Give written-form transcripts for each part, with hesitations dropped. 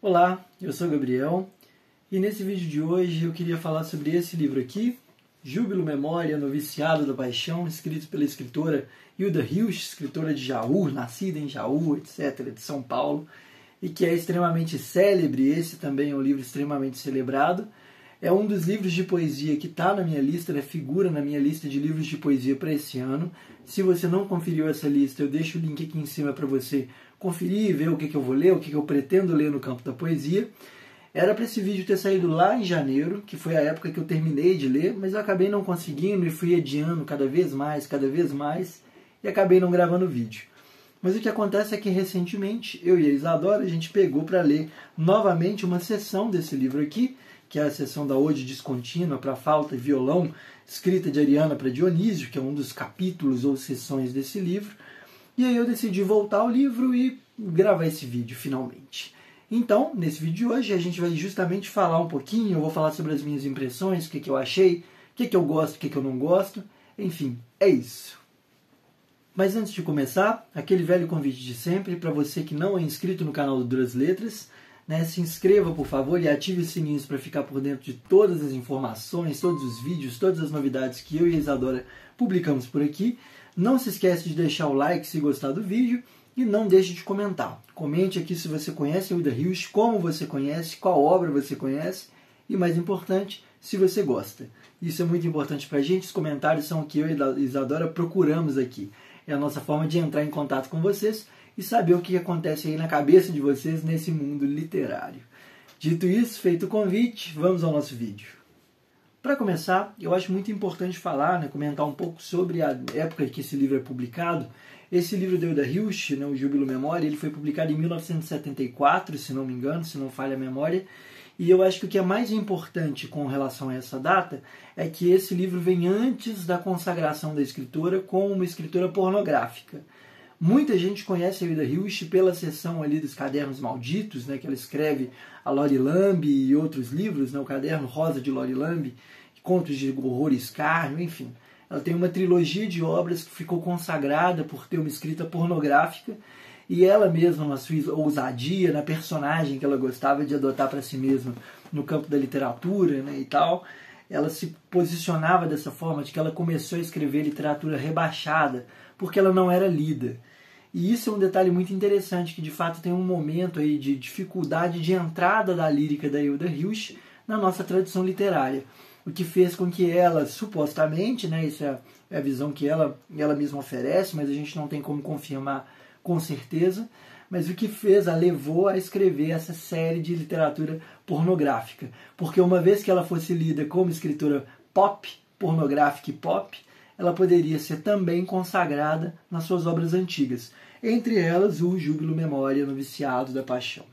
Olá, eu sou o Gabriel e nesse vídeo de hoje eu queria falar sobre esse livro aqui, Júbilo Memória, Noviciado da Paixão, escrito pela escritora Hilda Hilst, escritora de Jaú, nascida em Jaú, etc., de São Paulo, e que é extremamente célebre. Esse também é um livro extremamente celebrado. É um dos livros de poesia que está na minha lista, figura na minha lista de livros de poesia para esse ano. Se você não conferiu essa lista, eu deixo o link aqui em cima para você conferir e ver o que eu vou ler, o que eu pretendo ler no campo da poesia. Era para esse vídeo ter saído lá em janeiro, que foi a época que eu terminei de ler, mas eu acabei não conseguindo e fui adiando cada vez mais, e acabei não gravando o vídeo. Mas o que acontece é que recentemente, eu e a Isadora, a gente pegou para ler novamente uma sessão desse livro aqui, que é a sessão da Ode Descontínua para Flauta e Violão, escrita de Ariana para Dionísio, que é um dos capítulos ou sessões desse livro. E aí eu decidi voltar ao livro e gravar esse vídeo finalmente. Então, nesse vídeo de hoje, a gente vai justamente falar um pouquinho, eu vou falar sobre as minhas impressões, o que eu achei, o que eu gosto, o que eu não gosto, enfim, é isso. Mas antes de começar, aquele velho convite de sempre, para você que não é inscrito no canal do Duras Letras, se inscreva, por favor, e ative os sininhos para ficar por dentro de todas as informações, todos os vídeos, todas as novidades que eu e a Isadora publicamos por aqui. Não se esquece de deixar o like se gostar do vídeo e não deixe de comentar. Comente aqui se você conhece a Hilda Hilst, como você conhece, qual obra você conhece e, mais importante, se você gosta. Isso é muito importante para a gente, os comentários são o que eu e a Isadora procuramos aqui. É a nossa forma de entrar em contato com vocês e saber o que acontece aí na cabeça de vocês nesse mundo literário. Dito isso, feito o convite, vamos ao nosso vídeo. Para começar, eu acho muito importante falar, comentar um pouco sobre a época que esse livro é publicado. Esse livro da Hilda Hilst, o Júbilo Memória, ele foi publicado em 1974, se não me engano, se não falha a memória. E eu acho que o que é mais importante com relação a essa data é que esse livro vem antes da consagração da escritora como uma escritora pornográfica. Muita gente conhece a Hilda Hilst pela seção ali dos Cadernos Malditos, que ela escreve a Lori Lambe e outros livros, o Caderno Rosa de Lori Lambe, Contos de Horror e Escárnio, enfim. Ela tem uma trilogia de obras que ficou consagrada por ter uma escrita pornográfica, e ela mesma, na sua ousadia, na personagem que ela gostava de adotar para si mesma no campo da literatura e tal, ela se posicionava dessa forma, de que ela começou a escrever literatura rebaixada, porque ela não era lida. E isso é um detalhe muito interessante, que de fato tem um momento aí de dificuldade de entrada da lírica da Hilda Hilst na nossa tradição literária. O que fez com que ela, supostamente, isso é a visão que ela mesma oferece, mas a gente não tem como confirmar com certeza, mas o que a levou a escrever essa série de literatura pornográfica. Porque uma vez que ela fosse lida como escritora pop, pornográfica e pop, ela poderia ser também consagrada nas suas obras antigas, entre elas o Júbilo Memória, Noviciado da Paixão.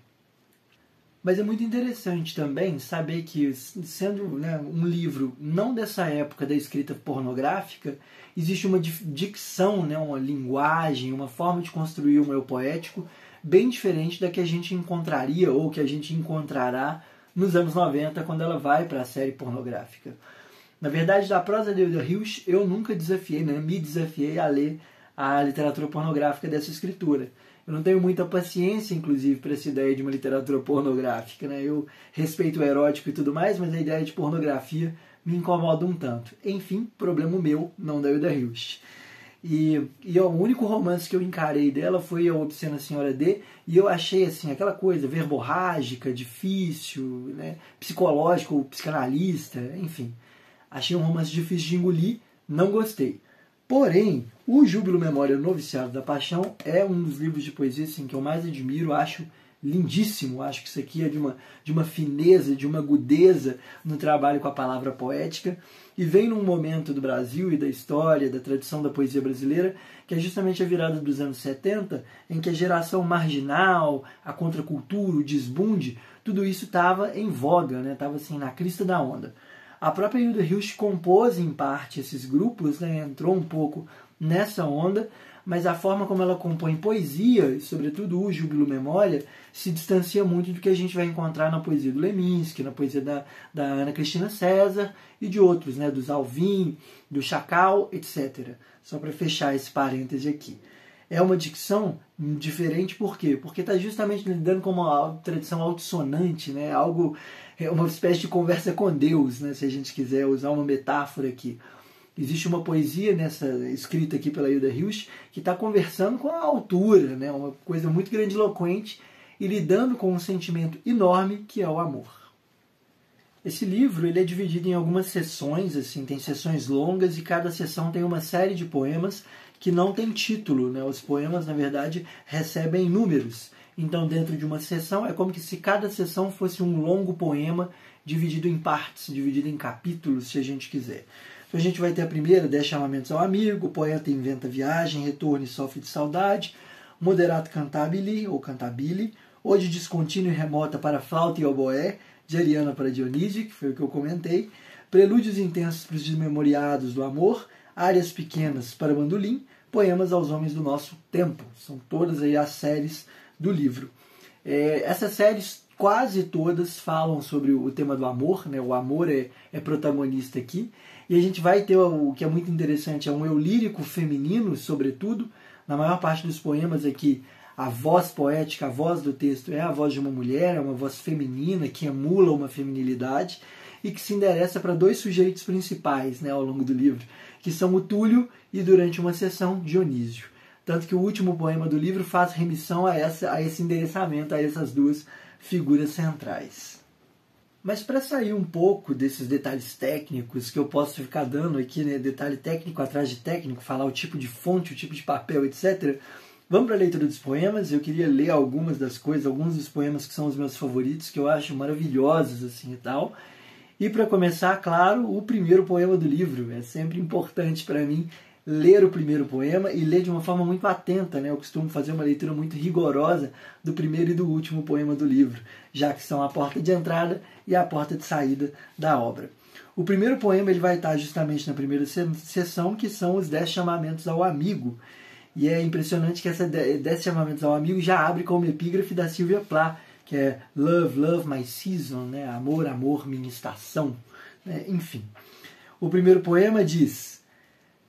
Mas é muito interessante também saber que, sendo um livro não dessa época da escrita pornográfica, existe uma dicção, uma linguagem, uma forma de construir um eu poético bem diferente da que a gente encontraria ou que a gente encontrará nos anos 90, quando ela vai para a série pornográfica. Na verdade, da prosa de Hilda Hilst, eu nunca me desafiei a ler a literatura pornográfica dessa escritora. Eu não tenho muita paciência, inclusive, para essa ideia de uma literatura pornográfica. Eu respeito o erótico e tudo mais, mas a ideia de pornografia me incomoda um tanto. Enfim, problema meu, não da Hilda Hilst. E o único romance que eu encarei dela foi A Obscena Senhora D, e eu achei aquela coisa verborrágica, difícil, psicológico, psicanalista, enfim. Achei um romance difícil de engolir, não gostei. Porém, o Júbilo Memória, Noviciado da Paixão é um dos livros de poesia que eu mais admiro, acho lindíssimo. Acho que isso aqui é de uma fineza, de uma agudeza no trabalho com a palavra poética, e vem num momento do Brasil e da história, da tradição da poesia brasileira, que é justamente a virada dos anos 70, em que a geração marginal, a contracultura, o desbunde, tudo isso estava em voga, estava na crista da onda. A própria Hilda Hilst compôs em parte esses grupos, entrou um pouco nessa onda, mas a forma como ela compõe poesia, e sobretudo o Júbilo Memória, se distancia muito do que a gente vai encontrar na poesia do Leminski, na poesia da Ana Cristina César e de outros, dos Alvim, do Chacal, etc. Só para fechar esse parêntese aqui. é uma dicção diferente, por quê? Porque está justamente lidando com uma tradição altissonante, né? Algo, uma espécie de conversa com Deus, né? Se a gente quiser usar uma metáfora aqui. Existe uma poesia escrita aqui pela Hilda Hilst que está conversando com a altura, né? Uma coisa muito grandiloquente e lidando com um sentimento enorme que é o amor. Esse livro ele é dividido em algumas sessões, assim, tem sessões longas e cada sessão tem uma série de poemas que não tem título, né? Os poemas, na verdade, recebem números. Então, dentro de uma sessão, é como se cada sessão fosse um longo poema dividido em partes, dividido em capítulos, se a gente quiser. Então, a gente vai ter a primeira, 10 chamamentos ao amigo, o poeta inventa viagem, retorno e sofre de saudade, moderato cantabile, ou cantabile, ode descontínua e remota para flauta e oboé, de Ariana para Dionísio, que foi o que eu comentei, prelúdios intensos para os desmemoriados do amor, áreas pequenas para bandolim, poemas aos homens do nosso tempo. São todas aí as séries do livro. Essas séries quase todas falam sobre o tema do amor, né? O amor é protagonista aqui. E a gente vai ter o que é muito interessante, é um eu lírico feminino, sobretudo. Na maior parte dos poemas aqui, a voz poética, a voz do texto é a voz de uma mulher, é uma voz feminina que emula uma feminilidade e que se endereça para dois sujeitos principais, né, ao longo do livro, que são o Túlio e, durante uma sessão, Dionísio. Tanto que o último poema do livro faz remissão a esse endereçamento, a essas duas figuras centrais. Mas para sair um pouco desses detalhes técnicos que eu posso ficar dando aqui, né, detalhe técnico atrás de técnico, falar o tipo de fonte, o tipo de papel, etc., vamos para a leitura dos poemas. Eu queria ler algumas das coisas, alguns dos poemas que são os meus favoritos, que eu acho maravilhosos assim e tal. E para começar, claro, o primeiro poema do livro. É sempre importante para mim ler o primeiro poema e ler de uma forma muito atenta, né? Eu costumo fazer uma leitura muito rigorosa do primeiro e do último poema do livro, já que são a porta de entrada e a porta de saída da obra. O primeiro poema ele vai estar justamente na primeira sessão, que são os 10 chamamentos ao amigo. E é impressionante que essa 10 chamamentos ao amigo já abre com uma epígrafe da Sylvia Plath, que é Love, Love, My Season, né? Amor, amor, minha estação. Enfim, o primeiro poema diz: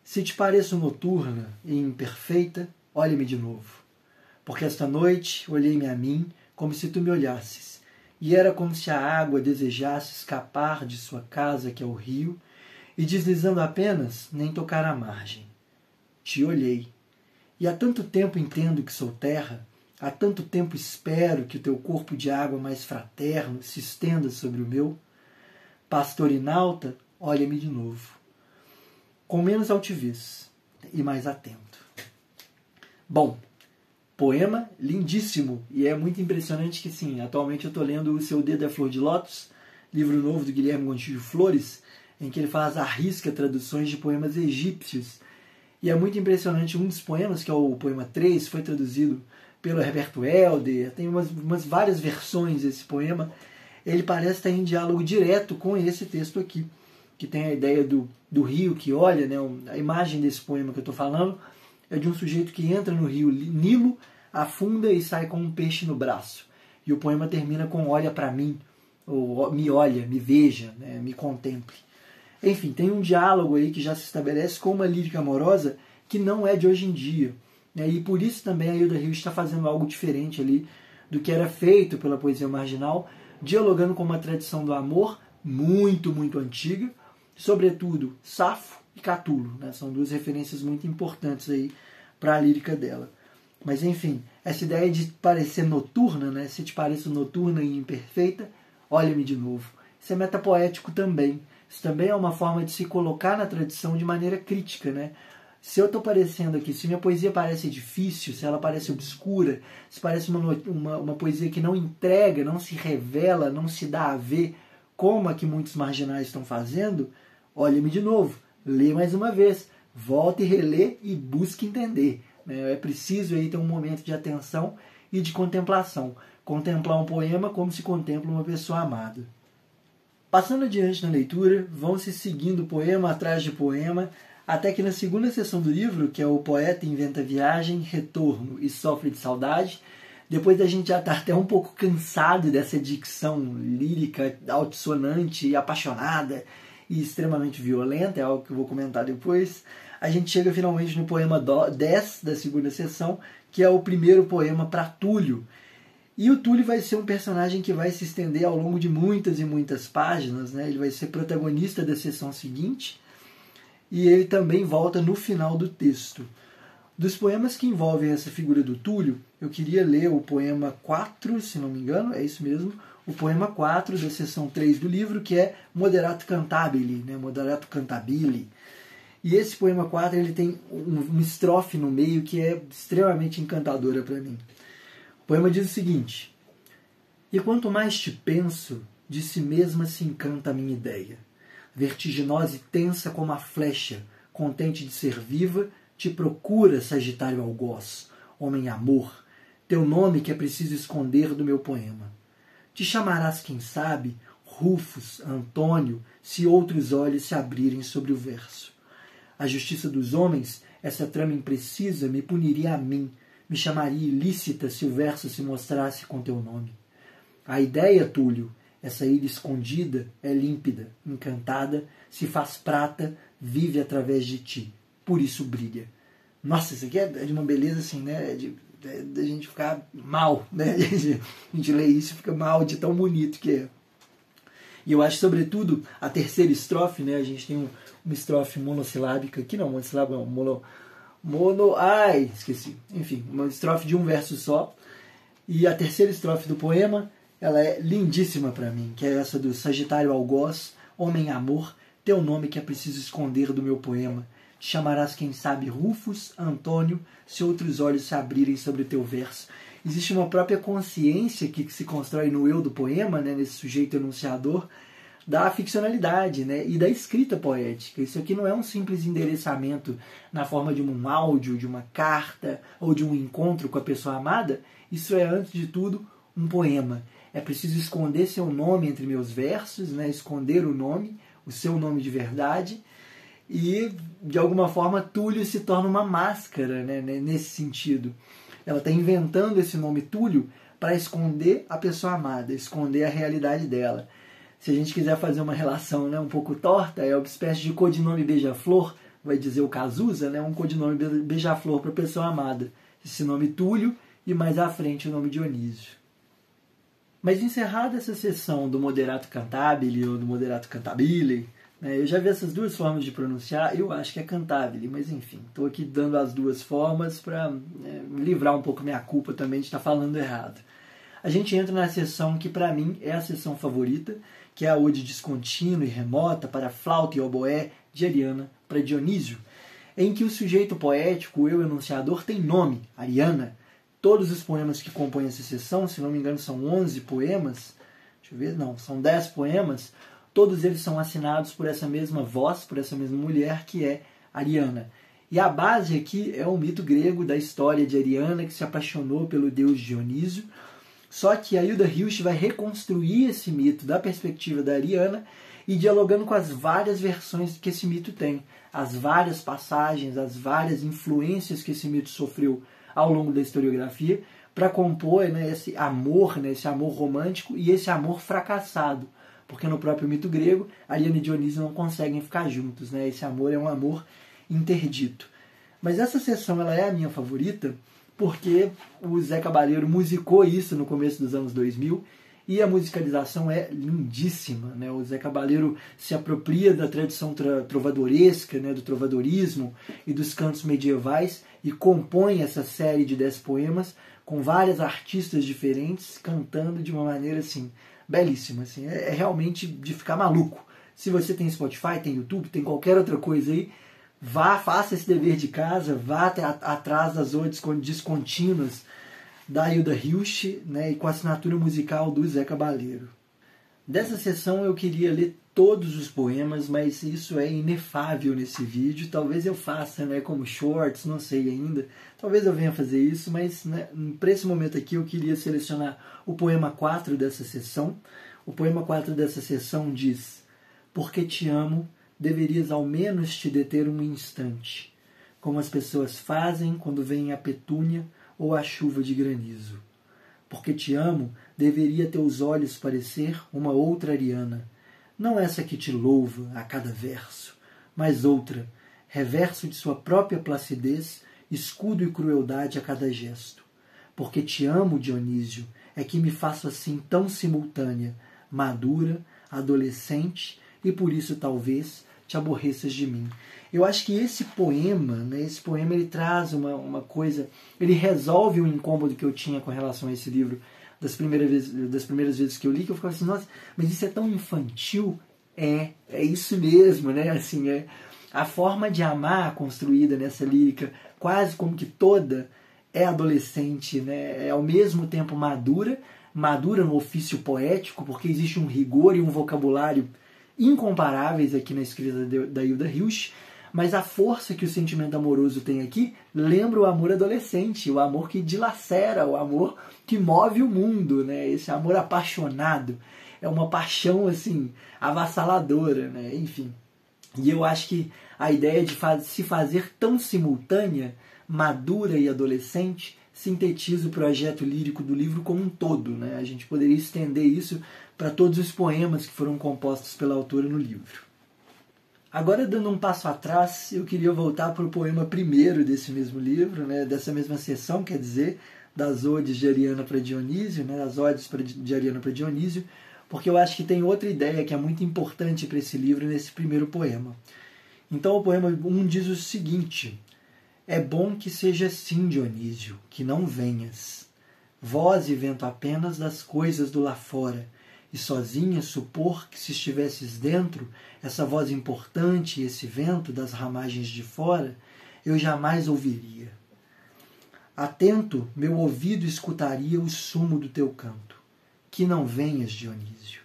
se te pareço noturna e imperfeita, olha-me de novo. Porque esta noite olhei-me a mim como se tu me olhasses, e era como se a água desejasse escapar de sua casa, que é o rio, e deslizando apenas, nem tocar a margem. Te olhei, e há tanto tempo entendo que sou terra, há tanto tempo espero que o teu corpo de água mais fraterno se estenda sobre o meu. Pastorinalta, olha-me de novo, com menos altivez e mais atento. Bom, poema lindíssimo, e é muito impressionante que, sim, atualmente eu estou lendo O Seu Dedo é Flor de Lótus, livro novo do Guilherme Gontijo Flores, em que ele arrisca traduções de poemas egípcios. E é muito impressionante, um dos poemas, que é o poema 3, foi traduzido pelo Herberto Helder, tem umas várias versões desse poema. Ele parece estar em diálogo direto com esse texto aqui, que tem a ideia do rio que olha, né? A imagem desse poema que eu estou falando é de um sujeito que entra no rio Nilo, afunda e sai com um peixe no braço. E o poema termina com olha para mim, ou me olha, me veja, né? Me contemple. Enfim, tem um diálogo aí que já se estabelece com uma lírica amorosa que não é de hoje em dia. Né? E por isso também a Hilda Hilst está fazendo algo diferente ali do que era feito pela poesia marginal, dialogando com uma tradição do amor muito, muito antiga, sobretudo Safo e Catulo. Né? São duas referências muito importantes aí para a lírica dela. Mas enfim, essa ideia de parecer noturna, né? Se te pareço noturna e imperfeita, olha-me de novo. Isso é metapoético também. Isso também é uma forma de se colocar na tradição de maneira crítica, né? Se eu estou parecendo aqui, se minha poesia parece difícil, se ela parece obscura, se parece uma poesia que não entrega, não se revela, não se dá a ver como a que muitos marginais estão fazendo, olhe-me de novo, lê mais uma vez, volta e relê e busque entender. Né? É preciso aí ter um momento de atenção e de contemplação. Contemplar um poema como se contempla uma pessoa amada. Passando adiante na leitura, vão se seguindo poema atrás de poema, até que na segunda seção do livro, que é o poeta inventa viagem, retorno e sofre de saudade, depois da gente já estar até um pouco cansado dessa dicção lírica, altissonante, apaixonada e extremamente violenta, é algo que eu vou comentar depois, a gente chega finalmente no poema 10 da segunda sessão, que é o primeiro poema para Túlio. E o Túlio vai ser um personagem que vai se estender ao longo de muitas e muitas páginas, né? Ele vai ser protagonista da sessão seguinte e ele também volta no final do texto. Dos poemas que envolvem essa figura do Túlio, eu queria ler o poema 4, se não me engano, é isso mesmo, o poema 4 da sessão 3 do livro, que é Moderato Cantabile, né? Moderato Cantabile. E esse poema 4 ele tem uma estrofe no meio que é extremamente encantadora para mim. O poema diz o seguinte: e quanto mais te penso, de si mesma se encanta a minha ideia. Vertiginosa e tensa como a flecha, contente de ser viva, te procura, Sagitário algoz, homem amor, teu nome que é preciso esconder do meu poema. Te chamarás, quem sabe, Rufus, Antônio, se outros olhos se abrirem sobre o verso. A justiça dos homens, essa trama imprecisa, me puniria a mim, me chamaria ilícita se o verso se mostrasse com teu nome. A ideia, Túlio, essa ilha escondida, é límpida, encantada, se faz prata, vive através de ti, por isso brilha. Nossa, isso aqui é de uma beleza assim, né? De a gente ficar mal, né? A gente lê isso e fica mal de tão bonito que é. E eu acho, sobretudo, a terceira estrofe, né? A gente tem uma estrofe monossilábica aqui, não, monossilábica não, ai, esqueci. Enfim, uma estrofe de um verso só. E a terceira estrofe do poema, ela é lindíssima para mim, que é essa do Sagitário algoz, homem amor, teu nome que é preciso esconder do meu poema. Te chamarás, quem sabe, Rufus, Antônio, se outros olhos se abrirem sobre o teu verso. Existe uma própria consciência que se constrói no eu do poema, né, nesse sujeito enunciador, da ficcionalidade, né, e da escrita poética. Isso aqui não é um simples endereçamento na forma de um áudio, de uma carta ou de um encontro com a pessoa amada. Isso é, antes de tudo, um poema. É preciso esconder seu nome entre meus versos, né, esconder o nome, o seu nome de verdade. E, de alguma forma, Túlio se torna uma máscara, né, nesse sentido. Ela está inventando esse nome Túlio para esconder a pessoa amada, esconder a realidade dela. Se a gente quiser fazer uma relação, né, um pouco torta, é uma espécie de codinome beija-flor, vai dizer o Cazuza, né, um codinome beija-flor para a pessoa amada. Esse nome Túlio e mais à frente o nome Dionísio. Mas encerrada essa sessão do Moderato Cantabile ou do Moderato Cantabile, né, eu já vi essas duas formas de pronunciar, eu acho que é Cantabile, mas enfim, estou aqui dando as duas formas para livrar um pouco minha culpa também de estar falando errado. A gente entra na sessão que para mim é a sessão favorita, que é a ode descontínua e remota para flauta e oboé de Ariana para Dionísio, em que o sujeito poético, o eu enunciador, tem nome, Ariana. Todos os poemas que compõem essa sessão, se não me engano são 11 poemas, são 10 poemas, todos eles são assinados por essa mesma voz, por essa mesma mulher, que é Ariana. E a base aqui é o mito grego da história de Ariana, que se apaixonou pelo deus Dionísio. Só que a Hilda Hilst vai reconstruir esse mito da perspectiva da Ariana e dialogando com as várias versões que esse mito tem, as várias passagens, as várias influências que esse mito sofreu ao longo da historiografia, para compor, né, esse amor romântico e esse amor fracassado. Porque no próprio mito grego, Ariana e Dionísio não conseguem ficar juntos, né? Esse amor é um amor interdito. Mas essa sessão ela é a minha favorita porque o Zé Cabaleiro musicou isso no começo dos anos 2000 e a musicalização é lindíssima, né? O Zé Cabaleiro se apropria da tradição trovadoresca, né, do trovadorismo e dos cantos medievais e compõe essa série de 10 poemas com várias artistas diferentes cantando de uma maneira assim belíssima, assim, é realmente de ficar maluco. Se você tem Spotify, tem YouTube, tem qualquer outra coisa aí, vá, faça esse dever de casa, vá atrás das odes descontínuas da Hilda Hilst, né, e com a assinatura musical do Zé Cabaleiro. Dessa sessão eu queria ler todos os poemas, mas isso é inefável nesse vídeo. Talvez eu faça, né, como shorts, não sei ainda. Talvez eu venha fazer isso, mas né, para esse momento aqui eu queria selecionar o poema 4 dessa sessão. O poema 4 dessa sessão diz: porque te amo, deverias ao menos te deter um instante, como as pessoas fazem quando vem a petúnia ou a chuva de granizo. Porque te amo, deveria teus olhos parecer uma outra Ariana, não essa que te louva a cada verso, mas outra, reverso de sua própria placidez, escudo e crueldade a cada gesto. Porque te amo, Dionísio, é que me faço assim tão simultânea, madura, adolescente, e por isso talvez te aborreças de mim. Eu acho que esse poema, ele traz uma coisa, ele resolve um incômodo que eu tinha com relação a esse livro das primeiras vezes que eu li, que eu ficava assim, nossa, mas isso é tão infantil. É isso mesmo, né? Assim, a forma de amar construída nessa lírica, quase como que toda, é adolescente, né? É ao mesmo tempo madura no ofício poético, porque existe um rigor e um vocabulário incomparáveis aqui na escrita da Hilda Hilst, mas a força que o sentimento amoroso tem aqui lembra o amor adolescente, o amor que dilacera, o amor que move o mundo, né? Esse amor apaixonado. É uma paixão assim avassaladora, né? Enfim. E eu acho que a ideia de se fazer tão simultânea, madura e adolescente, sintetiza o projeto lírico do livro como um todo, né? A gente poderia estender isso para todos os poemas que foram compostos pela autora no livro. Agora, dando um passo atrás, eu queria voltar para o poema primeiro desse mesmo livro, né? Dessa mesma sessão, quer dizer, das odes de Ariana para Dionísio, né? As odes de Ariana para Dionísio, porque eu acho que tem outra ideia que é muito importante para esse livro nesse primeiro poema. Então o poema 1 diz o seguinte: é bom que seja assim, Dionísio, que não venhas, voz e vento apenas das coisas do lá fora, e sozinha supor que se estivesses dentro, essa voz importante e esse vento das ramagens de fora, eu jamais ouviria. Atento, meu ouvido escutaria o sumo do teu canto. Que não venhas, Dionísio,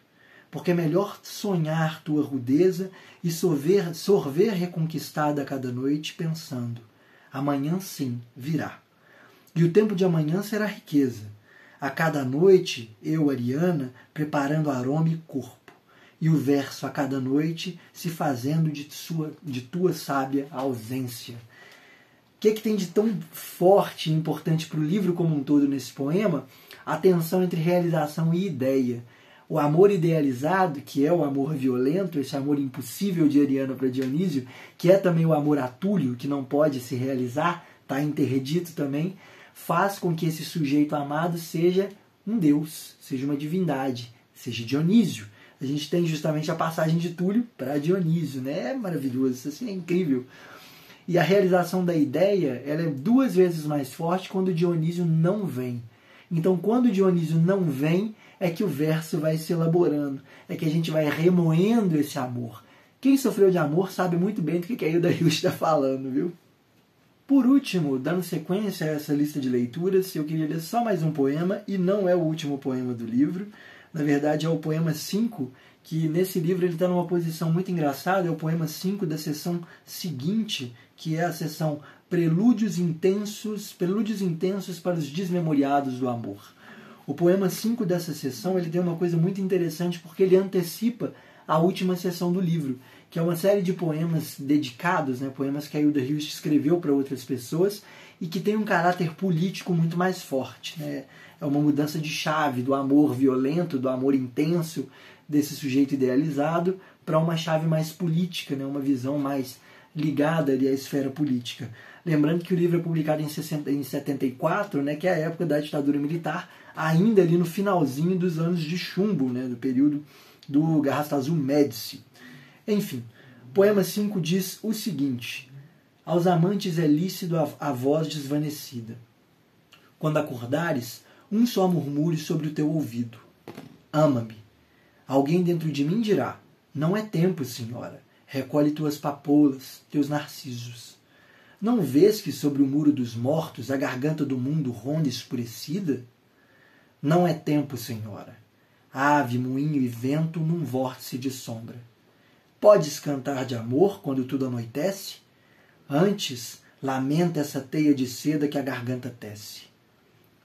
porque é melhor sonhar tua rudeza e sorver reconquistada a cada noite, pensando, amanhã sim virá. E o tempo de amanhã será riqueza. A cada noite, eu, Ariana, preparando aroma e corpo, e o verso a cada noite se fazendo de tua sábia ausência. O que tem de tão forte e importante para o livro como um todo nesse poema? A tensão entre realização e ideia. O amor idealizado, que é o amor violento, esse amor impossível de Ariana para Dionísio, que é também o amor atúlio, que não pode se realizar, está interdito também, faz com que esse sujeito amado seja um deus, seja uma divindade, seja Dionísio. A gente tem justamente a passagem de Túlio para Dionísio, né? É maravilhoso, isso assim é incrível. E a realização da ideia, ela é 2 vezes mais forte quando Dionísio não vem. Então, quando Dionísio não vem, é que o verso vai se elaborando, é que a gente vai remoendo esse amor. Quem sofreu de amor sabe muito bem do que a Hilda Hilst está falando, viu? Por último, dando sequência a essa lista de leituras, eu queria ler só mais um poema, e não é o último poema do livro. Na verdade, é o poema 5, que nesse livro ele está numa posição muito engraçada, é o poema 5 da sessão seguinte, que é a sessão Prelúdios Intensos para os Desmemoriados do Amor. O poema 5 dessa sessão ele tem uma coisa muito interessante porque ele antecipa a última sessão do livro, que é uma série de poemas dedicados, né, poemas que a Hilda Hilst escreveu para outras pessoas e que tem um caráter político muito mais forte. Né? É uma mudança de chave do amor violento, do amor intenso desse sujeito idealizado para uma chave mais política, né, uma visão mais ligada ali à esfera política. Lembrando que o livro é publicado em 74, né, que é a época da ditadura militar, ainda ali no finalzinho dos anos de chumbo, né, do período do Garrastazu Médici. Enfim, poema 5 diz o seguinte: aos amantes é lícito a voz desvanecida. Quando acordares, um só murmure sobre o teu ouvido: ama-me. Alguém dentro de mim dirá: não é tempo, senhora. Recolhe tuas papoulas, teus narcisos. Não vês que sobre o muro dos mortos a garganta do mundo ronda escurecida? Não é tempo, senhora. Ave, moinho e vento num vórtice de sombra. Podes cantar de amor quando tudo anoitece? Antes, lamenta essa teia de seda que a garganta tece.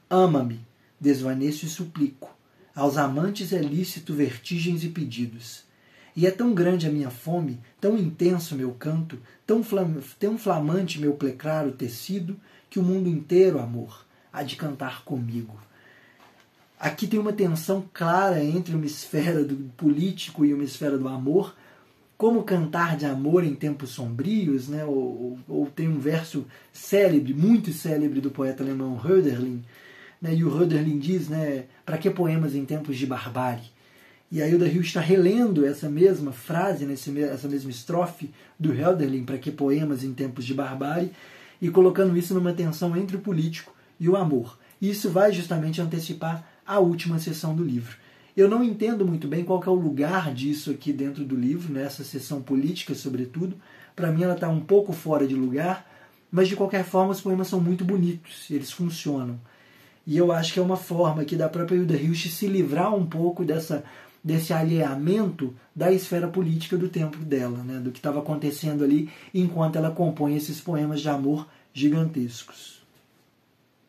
Ama-me, desvaneço e suplico. Aos amantes é lícito vertigens e pedidos. E é tão grande a minha fome, tão intenso meu canto, tão flamante meu pleclaro tecido, que o mundo inteiro, amor, há de cantar comigo. Aqui tem uma tensão clara entre uma esfera do político e uma esfera do amor, Como Cantar de Amor em Tempos Sombrios, né? Ou tem um verso célebre, muito célebre, do poeta alemão Hölderlin, né? E o Hölderlin diz, né, para que poemas em tempos de barbárie? E a Hilda Hilst está relendo essa mesma frase, essa mesma estrofe do Hölderlin, para que poemas em tempos de barbárie, e colocando isso numa tensão entre o político e o amor. E isso vai justamente antecipar a última seção do livro. Eu não entendo muito bem qual que é o lugar disso aqui dentro do livro, nessa seção política, sobretudo. Para mim ela está um pouco fora de lugar, mas de qualquer forma os poemas são muito bonitos, eles funcionam. E eu acho que é uma forma aqui da própria Hilda Hilst se livrar um pouco desse alheamento da esfera política do tempo dela, né, do que estava acontecendo ali enquanto ela compõe esses poemas de amor gigantescos.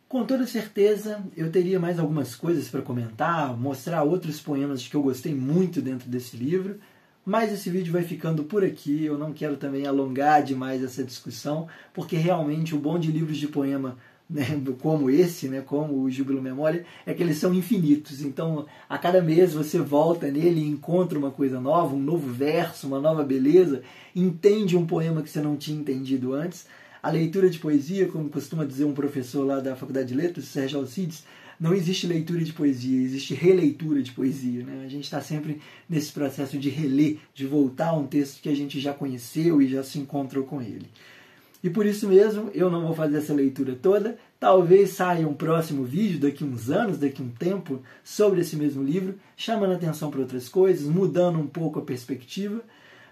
Com toda certeza, eu teria mais algumas coisas para comentar, mostrar outros poemas que eu gostei muito dentro desse livro, mas esse vídeo vai ficando por aqui. Eu não quero também alongar demais essa discussão, porque realmente o bom de livros de poema, né, como esse, né, como o Júbilo Memória, é que eles são infinitos. Então, a cada mês você volta nele e encontra uma coisa nova, um novo verso, uma nova beleza, entende um poema que você não tinha entendido antes. A leitura de poesia, como costuma dizer um professor lá da Faculdade de Letras, Sérgio Alcides, não existe leitura de poesia, existe releitura de poesia, né? A gente está sempre nesse processo de reler, de voltar a um texto que a gente já conheceu e já se encontrou com ele. E por isso mesmo, eu não vou fazer essa leitura toda. Talvez saia um próximo vídeo daqui uns anos, daqui um tempo, sobre esse mesmo livro, chamando a atenção para outras coisas, mudando um pouco a perspectiva.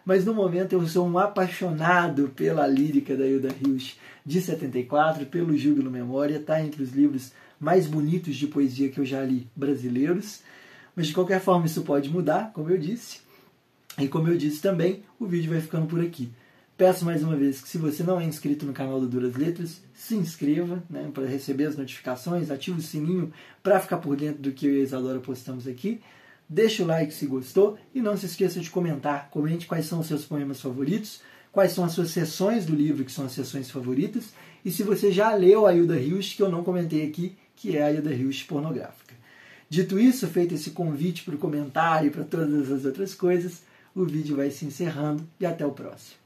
Mas no momento eu sou um apaixonado pela lírica da Hilda Hilst de 74, pelo Júbilo Memória, está entre os livros mais bonitos de poesia que eu já li brasileiros. Mas de qualquer forma isso pode mudar, como eu disse. E como eu disse também, o vídeo vai ficando por aqui. Peço mais uma vez que se você não é inscrito no canal do Duras Letras, se inscreva, né, para receber as notificações, ative o sininho para ficar por dentro do que eu e a Isadora postamos aqui. Deixe o like se gostou e não se esqueça de comentar. Comente quais são os seus poemas favoritos, quais são as suas seções do livro que são as seções favoritas, e se você já leu a Hilda Hilst, que eu não comentei aqui, que é a Hilda Hilst pornográfica. Dito isso, feito esse convite para o comentário e para todas as outras coisas, o vídeo vai se encerrando e até o próximo.